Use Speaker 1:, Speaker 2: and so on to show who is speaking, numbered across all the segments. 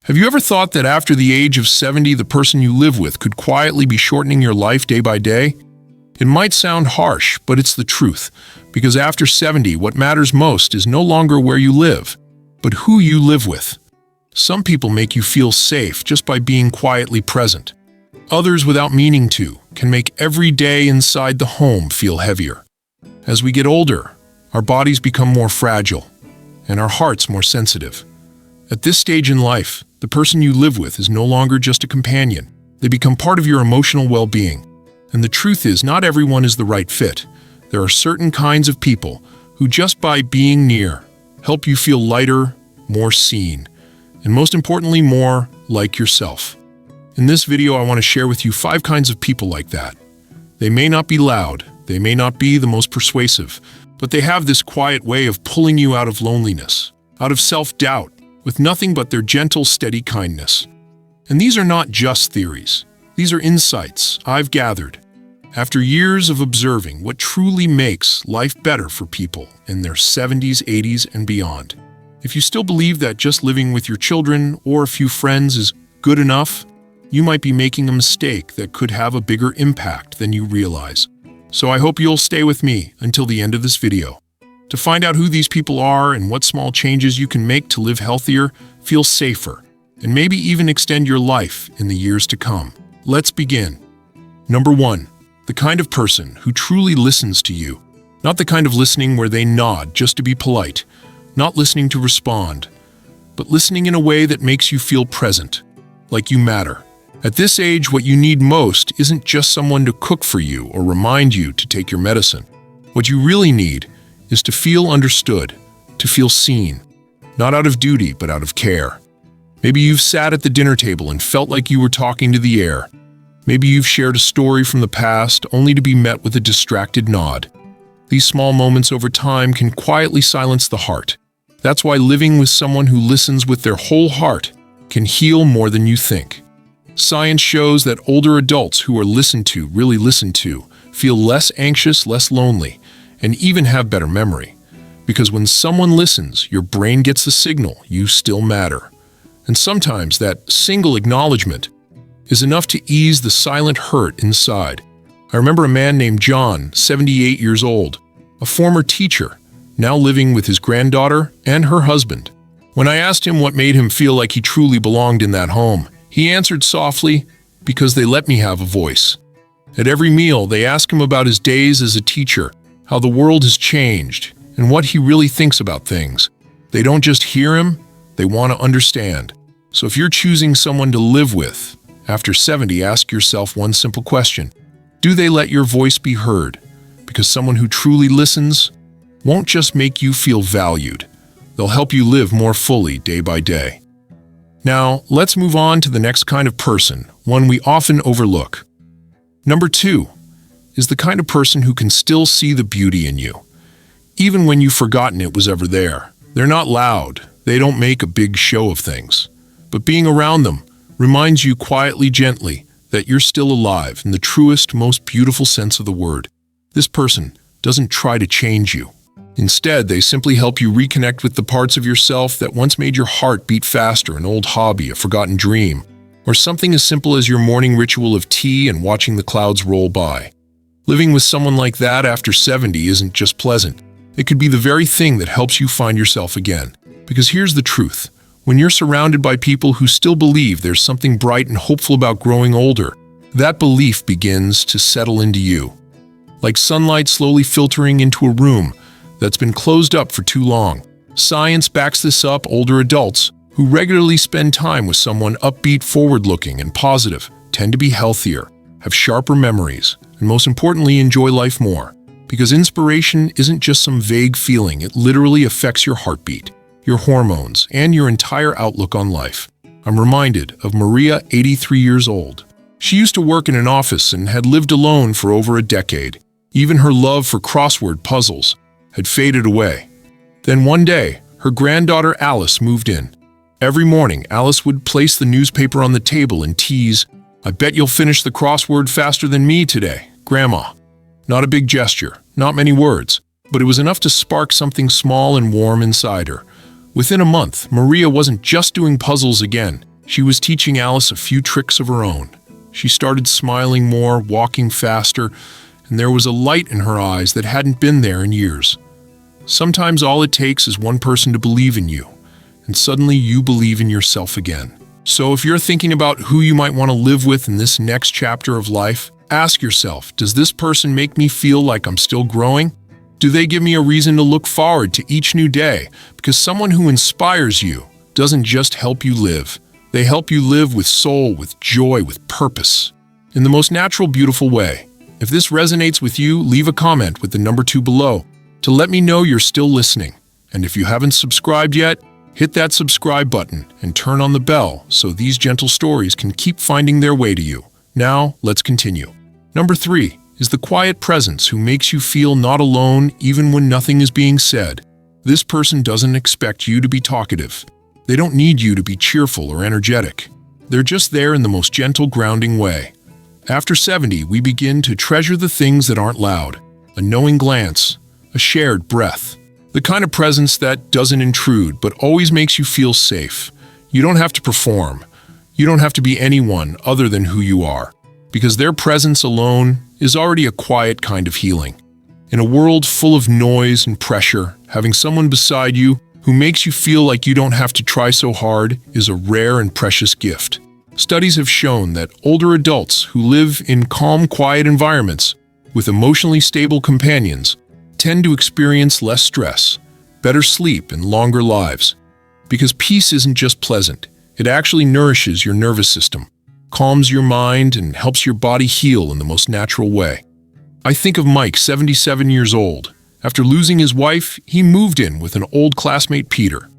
Speaker 1: Have you ever thought that after the age of 70, the person you live with could quietly be shortening your life day by day? It might sound harsh, but it's the truth, because after 70, what matters most is no longer where you live, but who you live with. Some people make you feel safe just by being quietly present. Others, without meaning to, can make every day inside the home feel heavier. As we get older, our bodies become more fragile, and our hearts more sensitive. At this stage in life, the person you live with is no longer just a companion. They become part of your emotional well-being. And the truth is, not everyone is the right fit. There are certain kinds of people who, just by being near, help you feel lighter, more seen, and most importantly, more like yourself. In this video, I want to share with you 5 kinds of people like that. They may not be loud, they may not be the most persuasive, but they have this quiet way of pulling you out of loneliness, out of self-doubt, with nothing but their gentle, steady kindness. And these are not just theories. These are insights I've gathered after years of observing what truly makes life better for people in their 70s, 80s, and beyond. If you still believe that just living with your children or a few friends is good enough, you might be making a mistake that could have a bigger impact than you realize. So I hope you'll stay with me until the end of this video to find out who these people are and what small changes you can make to live healthier, feel safer, and maybe even extend your life in the years to come. Let's begin. Number 1, the kind of person who truly listens to you. Not the kind of listening where they nod just to be polite, not listening to respond, but listening in a way that makes you feel present, like you matter. At this age, what you need most isn't just someone to cook for you or remind you to take your medicine. What you really need is to feel understood, to feel seen, not out of duty, but out of care. Maybe you've sat at the dinner table and felt like you were talking to the air. Maybe you've shared a story from the past only to be met with a distracted nod. These small moments over time can quietly silence the heart. That's why living with someone who listens with their whole heart can heal more than you think. Science shows that older adults who are really listened to, feel less anxious, less lonely, and even have better memory. Because when someone listens, your brain gets the signal you still matter. And sometimes that single acknowledgement is enough to ease the silent hurt inside. I remember a man named John, 78 years old, a former teacher, now living with his granddaughter and her husband. When I asked him what made him feel like he truly belonged in that home, he answered softly, "Because they let me have a voice." At every meal, they ask him about his days as a teacher, how the world has changed, and what he really thinks about things. They don't just hear him, they want to understand. So if you're choosing someone to live with, after 70, ask yourself one simple question. Do they let your voice be heard? Because someone who truly listens won't just make you feel valued. They'll help you live more fully day by day. Now, let's move on to the next kind of person, one we often overlook. Number 2 is the kind of person who can still see the beauty in you, even when you've forgotten it was ever there. They're not loud, they don't make a big show of things, but being around them reminds you quietly, gently, that you're still alive in the truest, most beautiful sense of the word. This person doesn't try to change you. Instead, they simply help you reconnect with the parts of yourself that once made your heart beat faster, an old hobby, a forgotten dream, or something as simple as your morning ritual of tea and watching the clouds roll by. Living with someone like that after 70 isn't just pleasant. It could be the very thing that helps you find yourself again. Because here's the truth. When you're surrounded by people who still believe there's something bright and hopeful about growing older, that belief begins to settle into you. Like sunlight slowly filtering into a room that's been closed up for too long. Science backs this up. Older adults who regularly spend time with someone upbeat, forward-looking, and positive tend to be healthier, have sharper memories, and most importantly, enjoy life more. Because inspiration isn't just some vague feeling, it literally affects your heartbeat, your hormones, and your entire outlook on life. I'm reminded of Maria, 83 years old. She used to work in an office and had lived alone for over a decade. Even her love for crossword puzzles had faded away. Then one day, her granddaughter Alice moved in. Every morning, Alice would place the newspaper on the table and tease, "I bet you'll finish the crossword faster than me today, Grandma." Not a big gesture, not many words, but it was enough to spark something small and warm inside her. Within a month, Maria wasn't just doing puzzles again. She was teaching Alice a few tricks of her own. She started smiling more, walking faster, and there was a light in her eyes that hadn't been there in years. Sometimes all it takes is one person to believe in you, and suddenly you believe in yourself again. So if you're thinking about who you might want to live with in this next chapter of life, ask yourself, does this person make me feel like I'm still growing? Do they give me a reason to look forward to each new day? Because someone who inspires you doesn't just help you live. They help you live with soul, with joy, with purpose, in the most natural, beautiful way. If this resonates with you, leave a comment with the number 2 below to let me know you're still listening. And if you haven't subscribed yet, hit that subscribe button and turn on the bell so these gentle stories can keep finding their way to you. Now, let's continue. Number 3 is the quiet presence who makes you feel not alone even when nothing is being said. This person doesn't expect you to be talkative. They don't need you to be cheerful or energetic. They're just there in the most gentle, grounding way. After 70, we begin to treasure the things that aren't loud. A knowing glance, a shared breath. The kind of presence that doesn't intrude but always makes you feel safe. You don't have to perform. You don't have to be anyone other than who you are, because their presence alone is already a quiet kind of healing. In a world full of noise and pressure, having someone beside you who makes you feel like you don't have to try so hard is a rare and precious gift. Studies have shown that older adults who live in calm, quiet environments with emotionally stable companions tend to experience less stress, better sleep, and longer lives. Because peace isn't just pleasant, it actually nourishes your nervous system, calms your mind, and helps your body heal in the most natural way. I think of Mike, 77 years old. After losing his wife, he moved in with an old classmate, Peter.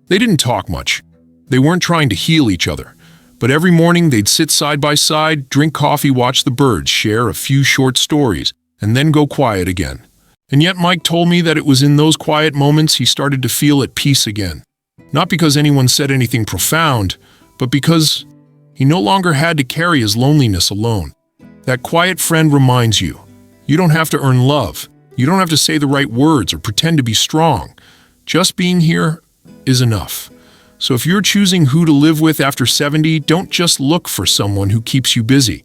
Speaker 1: They didn't talk much. They weren't trying to heal each other. But every morning they'd sit side by side, drink coffee, watch the birds, share a few short stories, and then go quiet again. And yet Mike told me that it was in those quiet moments he started to feel at peace again. Not because anyone said anything profound, but because he no longer had to carry his loneliness alone. That quiet friend reminds you, you don't have to earn love. You don't have to say the right words or pretend to be strong. Just being here is enough. So if you're choosing who to live with after 70, don't just look for someone who keeps you busy.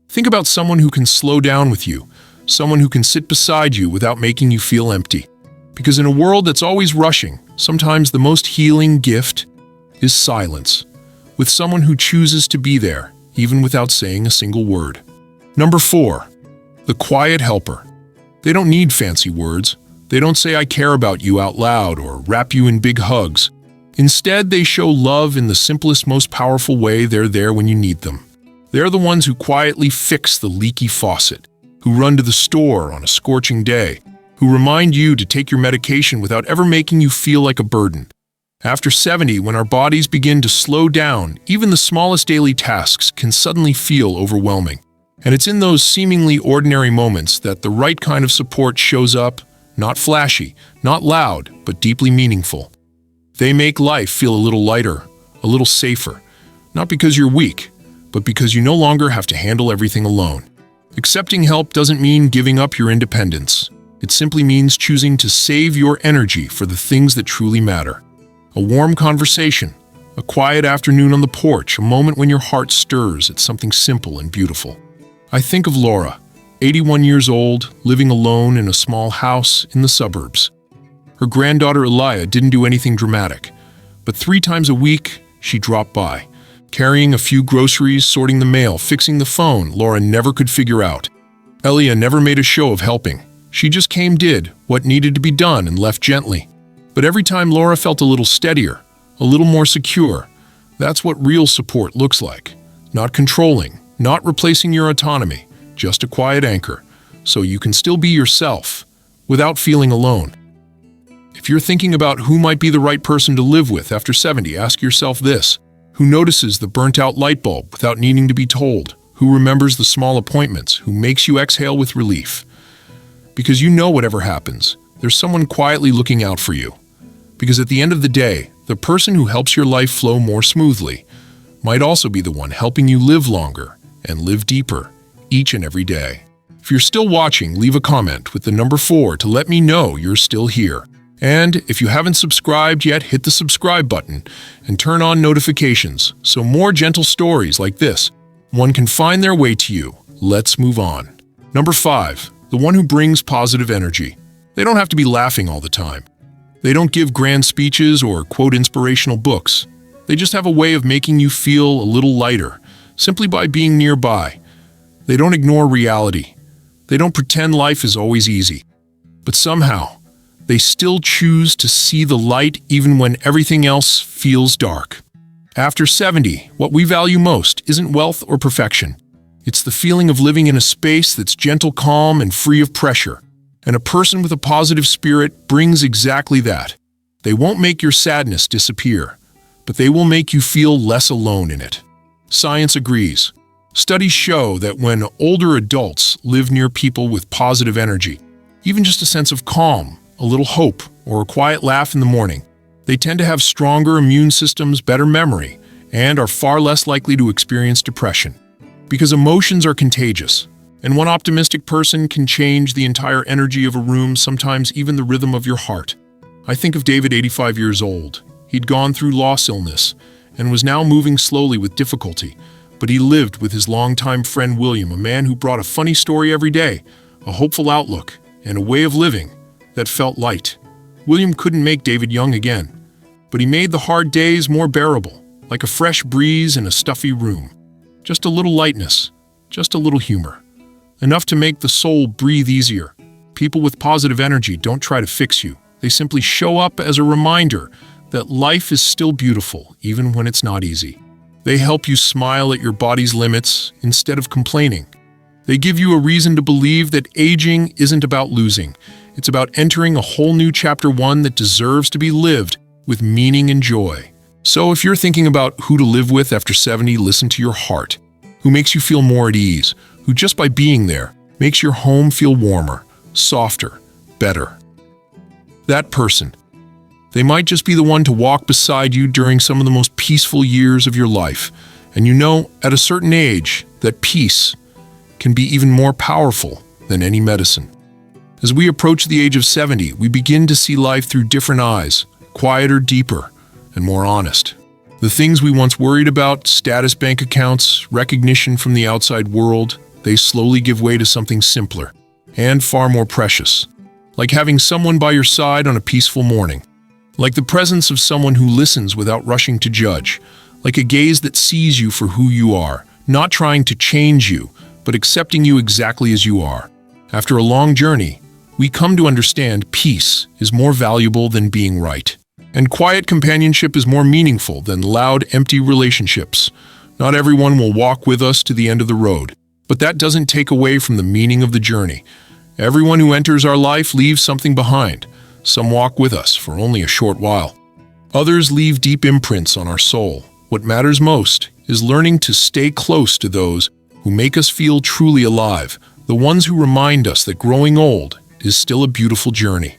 Speaker 1: Think about someone who can slow down with you, someone who can sit beside you without making you feel empty. Because in a world that's always rushing, sometimes the most healing gift is silence, with someone who chooses to be there, even without saying a single word. Number 4, the quiet helper. They don't need fancy words. They don't say, "I care about you" out loud or wrap you in big hugs. Instead, they show love in the simplest, most powerful way. They're there when you need them. They're the ones who quietly fix the leaky faucet, who run to the store on a scorching day, who remind you to take your medication without ever making you feel like a burden. After 70, when our bodies begin to slow down, even the smallest daily tasks can suddenly feel overwhelming. And it's in those seemingly ordinary moments that the right kind of support shows up, not flashy, not loud, but deeply meaningful. They make life feel a little lighter, a little safer, not because you're weak, but because you no longer have to handle everything alone. Accepting help doesn't mean giving up your independence. It simply means choosing to save your energy for the things that truly matter. A warm conversation, a quiet afternoon on the porch, a moment when your heart stirs at something simple and beautiful. I think of Laura, 81 years old, living alone in a small house in the suburbs. Her granddaughter Elia didn't do anything dramatic, but 3 times a week she dropped by, carrying a few groceries, sorting the mail, fixing the phone Laura never could figure out. Elia never made a show of helping. She just came, did what needed to be done, and left gently. But every time Laura felt a little steadier, a little more secure. That's what real support looks like. Not controlling, not replacing your autonomy, just a quiet anchor, so you can still be yourself without feeling alone. If you're thinking about who might be the right person to live with after 70, ask yourself this: who notices the burnt-out light bulb without needing to be told? Who remembers the small appointments? Who makes you exhale with relief? Because you know whatever happens, there's someone quietly looking out for you. Because at the end of the day, the person who helps your life flow more smoothly might also be the one helping you live longer and live deeper each and every day. If you're still watching, leave a comment with the number 4 to let me know you're still here. And if you haven't subscribed yet, hit the subscribe button and turn on notifications so more gentle stories like this one can find their way to you. Let's move on. Number 5. The one who brings positive energy. They don't have to be laughing all the time. They don't give grand speeches or quote inspirational books. They just have a way of making you feel a little lighter, simply by being nearby. They don't ignore reality. They don't pretend life is always easy. But somehow, they still choose to see the light even when everything else feels dark. After 70, what we value most isn't wealth or perfection. It's the feeling of living in a space that's gentle, calm, and free of pressure. And a person with a positive spirit brings exactly that. They won't make your sadness disappear, but they will make you feel less alone in it. Science agrees. Studies show that when older adults live near people with positive energy, even just a sense of calm, a little hope, or a quiet laugh in the morning, they tend to have stronger immune systems, better memory, and are far less likely to experience depression. Because emotions are contagious, and one optimistic person can change the entire energy of a room, sometimes even the rhythm of your heart. I think of David, 85 years old. He'd gone through loss illness and was now moving slowly with difficulty, but he lived with his longtime friend William, a man who brought a funny story every day, a hopeful outlook, and a way of living that felt light. William couldn't make David young again, but he made the hard days more bearable, like a fresh breeze in a stuffy room. Just a little lightness, just a little humor. Enough to make the soul breathe easier. People with positive energy don't try to fix you. They simply show up as a reminder that life is still beautiful, even when it's not easy. They help you smile at your body's limits instead of complaining. They give you a reason to believe that aging isn't about losing. It's about entering a whole new chapter, one that deserves to be lived with meaning and joy. So if you're thinking about who to live with after 70, listen to your heart. Who makes you feel more at ease, who just by being there makes your home feel warmer, softer, better. That person. They might just be the one to walk beside you during some of the most peaceful years of your life. And you know, at a certain age, that peace can be even more powerful than any medicine. As we approach the age of 70, we begin to see life through different eyes, quieter, deeper, and more honest. The things we once worried about, status, bank accounts, recognition from the outside world, they slowly give way to something simpler and far more precious. Like having someone by your side on a peaceful morning. Like the presence of someone who listens without rushing to judge. Like a gaze that sees you for who you are, not trying to change you, but accepting you exactly as you are. After a long journey, we come to understand peace is more valuable than being right. And quiet companionship is more meaningful than loud, empty relationships. Not everyone will walk with us to the end of the road, but that doesn't take away from the meaning of the journey. Everyone who enters our life leaves something behind. Some walk with us for only a short while. Others leave deep imprints on our soul. What matters most is learning to stay close to those who make us feel truly alive, the ones who remind us that growing old is still a beautiful journey.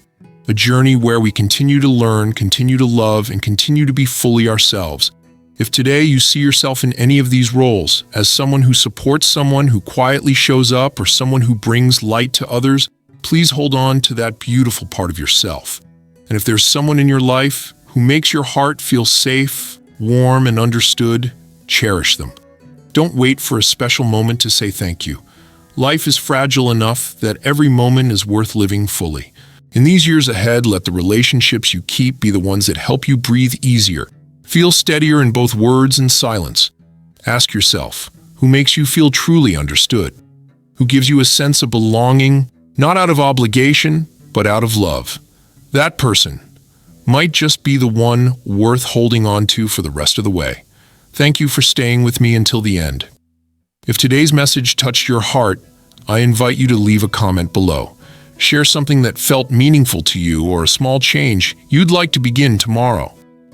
Speaker 1: A journey where we continue to learn, continue to love, and continue to be fully ourselves. If today you see yourself in any of these roles, as someone who supports someone who quietly shows up or someone who brings light to others, please hold on to that beautiful part of yourself. And if there's someone in your life who makes your heart feel safe, warm, and understood, cherish them. Don't wait for a special moment to say thank you. Life is fragile enough that every moment is worth living fully. In these years ahead, let the relationships you keep be the ones that help you breathe easier. Feel steadier in both words and silence. Ask yourself, who makes you feel truly understood? Who gives you a sense of belonging, not out of obligation, but out of love? That person might just be the one worth holding on to for the rest of the way. Thank you for staying with me until the end. If today's message touched your heart, I invite you to leave a comment below. Share something that felt meaningful to you or a small change you'd like to begin tomorrow.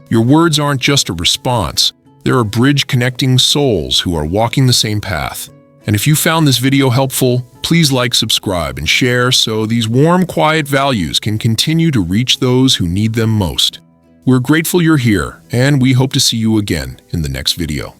Speaker 1: Your words aren't just a response. They're a bridge connecting souls who are walking the same path. And if you found this video helpful, please like, subscribe, and share so these warm, quiet values can continue to reach those who need them most. We're grateful you're here, and we hope to see you again in the next video.